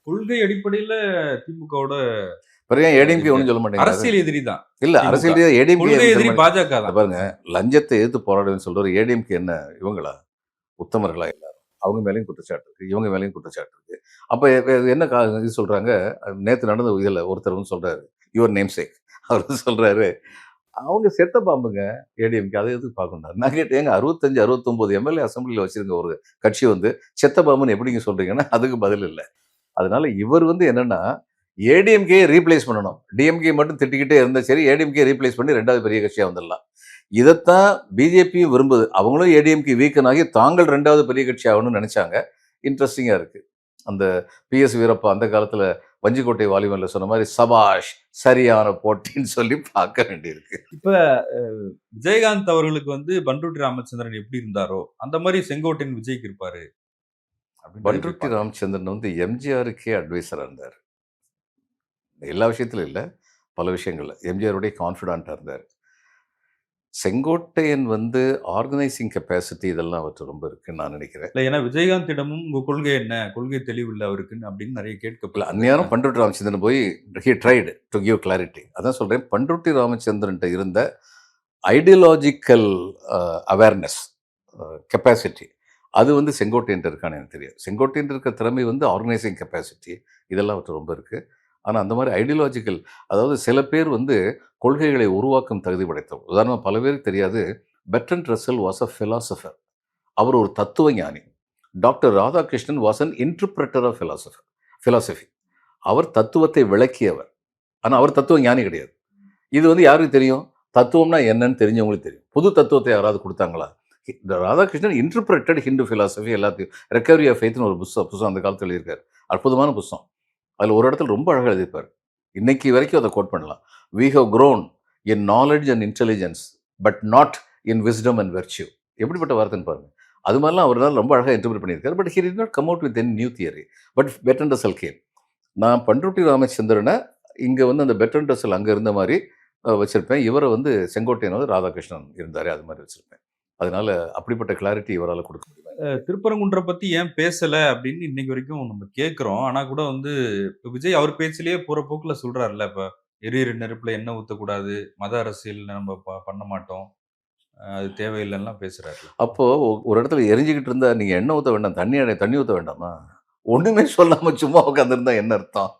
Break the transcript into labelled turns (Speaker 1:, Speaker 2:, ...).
Speaker 1: கொள்கை அடிப்படையில திமுகவோட
Speaker 2: பிறகு ஏன் ஏடிஎம்கே ஒன்றும் சொல்ல மாட்டேங்கிறாரு?
Speaker 1: அரசியல் எதிரி தான்.
Speaker 2: இல்லை, அரசியல் ரீதியாக ஏடிஎம்கே
Speaker 1: கொள்கை எதிரி பாஜக தான்.
Speaker 2: பாருங்க, லஞ்சத்தை எதிர்த்து போராடுன்னு சொல்ற ஏடிஎம்கே என்ன இவங்களா உத்தமர்களா? எல்லாரும் அவங்க மேலேயும் குற்றச்சாட்டு இருக்கு, இவங்க மேலேயும் குற்றச்சாட்டு இருக்கு. அப்ப என்ன இது சொல்றாங்க, நேத்து நடந்த இதுல ஒருத்தர் வந்து சொல்றாரு, யுவர் நேம் சேக், அவர் வந்து சொல்றாரு, அவங்க செத்த பாம்புங்க ஏடிஎம்கே, அதை எதுக்கு பார்க்கணும். நான் கேட்டேன், ஏங்க 65 69 எம்எல்ஏ அசம்பிளியில் வச்சிருக்க ஒரு கட்சி வந்து செத்த பாம்புன்னு எப்படிங்க சொல்றீங்கன்னா அதுக்கு பதில் இல்லை. அதனால இவர் வந்து என்னன்னா, ஏடிஎம்கே ரீப்ளேஸ் பண்ணணும், டிஎம்கே மட்டும் திட்டிக்கிட்டே இருந்தா சரி, ஏடிஎம்கே ரீப்ளேஸ் பண்ணி ரெண்டாவது பெரிய கட்சியா வந்துடலாம். இதைத்தான் பிஜேபியும் விரும்புது. அவங்களும் ஏடிஎம்கே வீக்கன் ஆகி தாங்கள் ரெண்டாவது பெரிய கட்சி ஆகணும்னு நினைச்சாங்க. இன்ட்ரெஸ்டிங்கா இருக்கு. அந்த பிஎஸ் வீரப்பா அந்த காலத்துல வஞ்சிக்கோட்டை வாலிபன்ல சொன்ன மாதிரி சபாஷ் சரியான போட்டின்னு சொல்லி பார்க்க வேண்டியிருக்கு.
Speaker 1: இப்ப விஜயகாந்த் அவர்களுக்கு வந்து பண்ருட்டி ராமச்சந்திரன் எப்படி இருந்தாரோ அந்த மாதிரி செங்கோட்டையன் விஜய்க்கு இருப்பாரு.
Speaker 2: பண்ருட்டி ராமச்சந்திரன் வந்து எம்ஜிஆருக்கே அட்வைசரா இருந்தார். எல்லா விஷயத்திலும் இல்லை, பல விஷயங்கள்ல எம்ஜிஆருடைய கான்ஃபிடண்டா இருந்தார். செங்கோட்டையன் வந்து ஆர்கனைசிங் கெப்பாசிட்டி இதெல்லாம் அவருக்கு ரொம்ப இருக்குன்னு நான் நினைக்கிறேன்.
Speaker 1: இல்லை, ஏன்னா விஜயகாந்திடமும் உங்க கொள்கை என்ன, கொள்கை தெளிவு இல்லை அவருக்குன்னு அப்படின்னு நிறைய கேட்கப்படல.
Speaker 2: அந்நேரம் பண்ருட்டி ராமச்சந்திரன் போய் he tried to give clarity. அதான் சொல்றேன், பண்ருட்டி ராமச்சந்திரன் இருந்த ஐடியாலஜிக்கல் அவேர்னஸ் கெப்பாசிட்டி அது வந்து செங்கோட்டையன் இருக்கான்னு எனக்கு தெரியாது. செங்கோட்டையன் இருக்க திறமை வந்து ஆர்கனைசிங் கெப்பாசிட்டி இதெல்லாம் அவருக்கு ரொம்ப இருக்குது. ஆனால் அந்த மாதிரி ஐடியாலஜிக்கல், அதாவது சில பேர் வந்து கொள்கைகளை உருவாக்கும் தகுதி படைத்தவர். உதாரணமாக பல பேருக்கு தெரியாது, Bertrand Russell was a philosopher. அவர் ஒரு தத்துவ ஞானி. Doctor Radhakrishnan was an interpreter of philosophy. அவர் தத்துவத்தை விளக்கியவர். ஆனால் அவர் தத்துவ ஞானி கிடையாது. இது வந்து யாருக்கு தெரியும்? தத்துவம்னா என்னன்னு தெரிஞ்சவங்களுக்கு தெரியும். புது தத்துவத்தை யாராவது கொடுத்தாங்களா? ராதாகிருஷ்ணன் இன்டர்பிரட்டட் ஹிந்து ஃபிலாசபி எல்லாத்தையும். ரெக்கவரி ஆஃப் ஃபெய்த்னு ஒரு புத்தகம் அந்த காலத்தில் எழுதியிருக்காரு. அற்புதமான புத்தகம். அதில் ஒரு இடத்துல ரொம்ப அழகாக எழுதியிருப்பார். இன்னைக்கு வரைக்கும் அதை கோட் பண்ணலாம். We have grown in knowledge and intelligence but not in wisdom and virtue. எப்படிப்பட்ட வார்த்தைன்னு பாருங்க. அது மாதிரிலாம் அவரால் ரொம்ப அழகாக இன்டர்பிரட் பண்ணியிருக்காரு. But he did not come out with any new theory. But Bertrand Russell game. நான் பண்ருட்டி ராமச்சந்திரனை இங்கே வந்து அந்த பெர்ட்ரண்ட் ரசல் அங்கே இருந்த மாதிரி வச்சிருப்பேன். இவரை வந்து செங்கோட்டையன் வந்து ராதாகிருஷ்ணன் இருந்தார், அது மாதிரி வச்சிருப்பேன். அதனால அப்படிப்பட்ட கிளாரிட்டி இவரால் கொடுக்க முடியும்.
Speaker 1: திருப்பரங்குன்றை பத்தி ஏன் பேசல அப்படின்னு இன்னைக்கு வரைக்கும் நம்ம கேட்கிறோம். ஆனா கூட வந்து விஜய் அவர் பேச்சிலேயே போற போக்குல சொல்றாருல்ல, இப்ப எரியிற நெருப்புல எண்ணெய் ஊற்றக்கூடாது, மத அரசியல் நம்ம பண்ண மாட்டோம், அது தேவையில்லைன்னா பேசுறாரு.
Speaker 2: அப்போ ஒரு இடத்துல எரிஞ்சுக்கிட்டு இருந்தா நீங்க எண்ணெய் ஊற்ற வேண்டாம், தண்ணி ஊற்ற வேண்டாமா? ஒண்ணுமே சொல்லாம சும்மா உட்காந்துருந்தா என்ன அர்த்தம்?